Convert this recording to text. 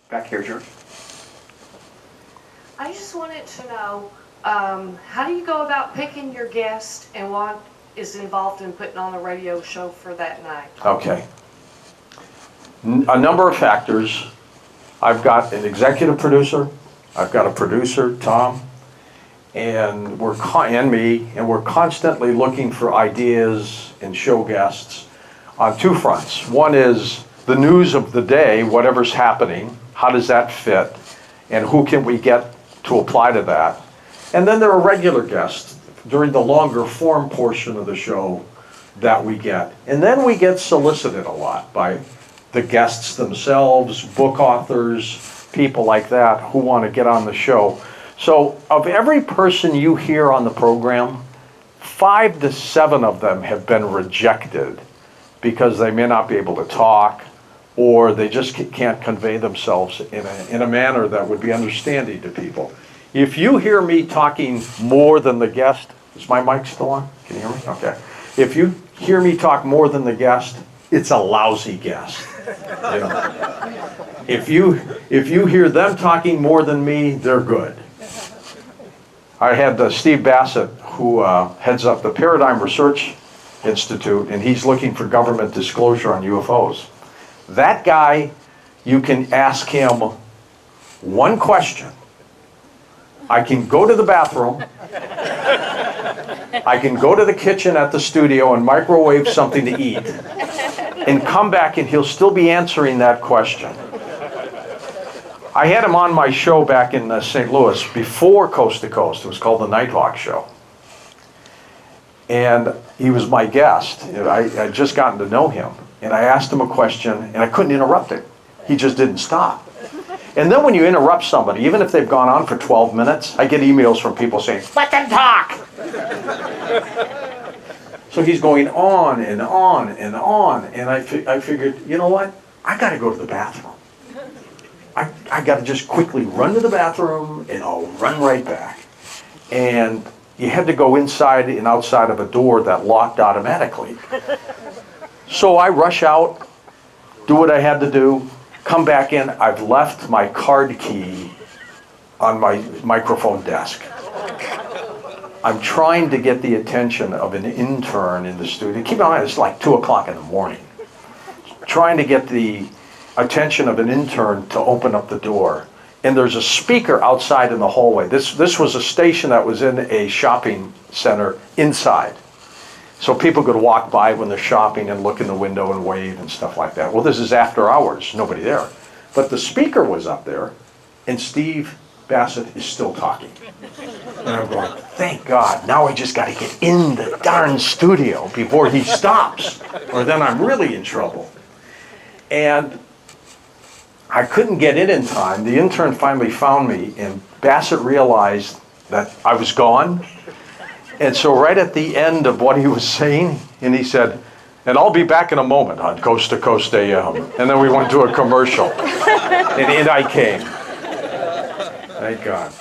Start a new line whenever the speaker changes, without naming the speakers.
Back here, George.
I just wanted to know, how do you go about picking your guest and what is involved in putting on a radio show for that night?
Okay. A number of factors. I've got an executive producer, I've got a producer, Tom, and we're constantly looking for ideas and show guests on two fronts. One is the news of the day, whatever's happening, how does that fit, and who can we get to apply to that? And then there are regular guests during the longer form portion of the show that we get. And then we get solicited a lot by the guests themselves, book authors, people like that who want to get on the show. So of every person you hear on the program, 5 to 7 of them have been rejected because they may not be able to talk, or they just can't convey themselves in a manner that would be understanding to people. If you hear me talking more than the guest, is my mic still on? Can you hear me? Okay. If you hear me talk more than the guest, it's a lousy guest. You know? If you hear them talking more than me, they're good. I had Steve Basset, who heads up the Paradigm Research Institute, and he's looking for government disclosure on UFOs. That guy, you can ask him one question. I can go to the bathroom, I can go to the kitchen at the studio and microwave something to eat, and come back and he'll still be answering that question. I had him on my show back in St. Louis before Coast to Coast. It was called the Nighthawk Show. And he was my guest. I'd just gotten to know him. And I asked him a question, and I couldn't interrupt him. He just didn't stop. And then when you interrupt somebody, even if they've gone on for 12 minutes, I get emails from people saying, "Let them talk!" So he's going on and on and on. And I figured, you know what? I got to go to the bathroom. I got to just quickly run to the bathroom, and I'll run right back. And you had to go inside and outside of a door that locked automatically. So I rush out, do what I had to do, come back in. I've left my card key on my microphone desk. I'm trying to get the attention of an intern in the studio. Keep in mind, it's like 2 o'clock in the morning. Trying to get the attention of an intern to open up the door. And there's a speaker outside in the hallway. This was a station that was in a shopping center inside. So people could walk by when they're shopping and look in the window and wave and stuff like that. Well, this is after hours, nobody there. But the speaker was up there, and Steve Basset is still talking. And I'm going, thank God, now I just got to get in the darn studio before he stops, or then I'm really in trouble. And I couldn't get in time. The intern finally found me, and Basset realized that I was gone. And so right at the end of what he was saying, and he said, "And I'll be back in a moment on Coast to Coast AM." And then we went to a commercial, and in I came. Thank God.